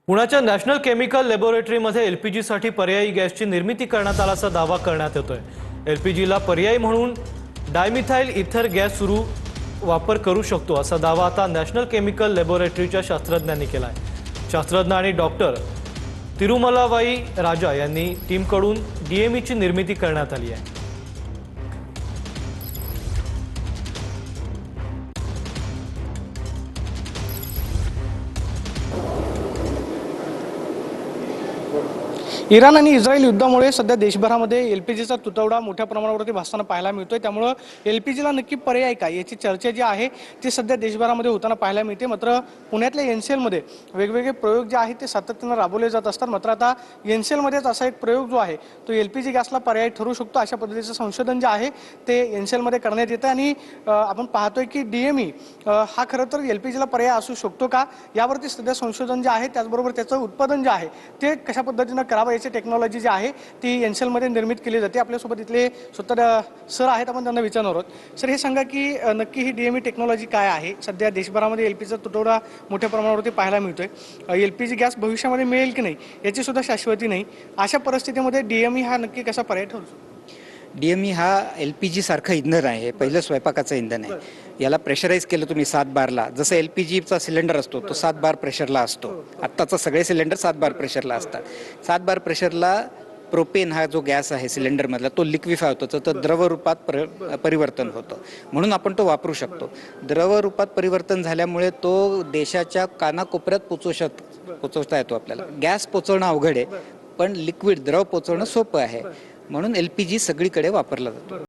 पुण्याच्या national chemical लॅबोरेटरीमध्ये एलपीजीसाठी पर्यायी गॅसची निर्मिती करण्यात आल्याचा दावा करण्यात येतोय। एलपीजीला पर्याय म्हणून डायमिथाइल इथर गॅस सुरू वापर करू शकतो असा दावा आता नॅशनल केमिकल लॅबोरेटरीच्या शास्त्रज्ञांनी केला आहे। शास्त्रज्ञ आणि डॉक्टर तिरुमलावाई राजा यांनी टीमकडून डीएमईची निर्मिती करण्यात आली आहे। इराण आणि इस्रायल युद्धामुळे सध्या देशभरामध्ये एलपीजीचा तुटवडा मोठ्या प्रमाणावरती भासताना पाहायला मिळतोय। त्यामुळे एलपीजीला नक्की पर्याय काय याची चर्चा जी आहे ती सध्या देशभरामध्ये होताना पाहायला मिळते। मात्र पुण्यातल्या एनसीएलमध्ये वेगवेगळे प्रयोग जे आहेत ते सातत्याने राबवले जात असतात। मात्र आता एनसीएलमध्येच असा एक प्रयोग जो आहे तो एलपीजी गॅसला पर्याय ठरू शकतो अशा पद्धतीचं संशोधन जे आहे ते एनसीएलमध्ये करण्यात येतं आणि आपण पाहतोय की डीएमई हा खरं तर एलपीजीला पर्याय असू शकतो का यावरती सध्या संशोधन जे आहे त्याचबरोबर त्याचं उत्पादन जे आहे ते कशा पद्धतीनं करावं याची टेक्नॉलॉजी जी आहे ती एनसीएलमध्ये निर्मित केली जाते। आपल्यासोबत इथले स्वतः सर आहेत, आपण त्यांना विचारणार आहोत। सर, हे सांगा की नक्की ही डीएमई टेक्नॉलॉजी काय आहे? सध्या देशभरामध्ये एलपीजीचा तुटवडा मोठ्या प्रमाणावरती पाहायला मिळतोय। एलपीजी गॅस भविष्यामध्ये मिळेल की नाही याची सुद्धा शाश्वती नाही। अशा परिस्थितीमध्ये डीएमई हा नक्की कसा पर्याय ठरू शकतो? डीएमई हा एलपीजी सारखं इंधन आहे, पहिलं स्वयंपाकाचं इंधन आहे। याला प्रेशराईज केलं तुम्ही 7 बारला, जसं एलपीजीचा सिलेंडर असतो तो 7 बार प्रेशरला असतो। आत्ताचं सगळे सिलेंडर 7 बार प्रेशरला असतात। 7 बार प्रेशरला प्रोपेन हा जो गॅस आहे सिलेंडरमधला तो लिक्विफाय होतो, तर द्रव रूपात परिवर्तन होतं, म्हणून आपण तो वापरू शकतो। द्रव रूपात परिवर्तन झाल्यामुळे तो देशाच्या कानाकोपऱ्यात पोचवता येतो। आपल्याला गॅस पोचवणं अवघड आहे, पण लिक्विड द्रव पोचवणं सोपं आहे, म्हणून एलपीजी सगळीकडे वापरला जातो।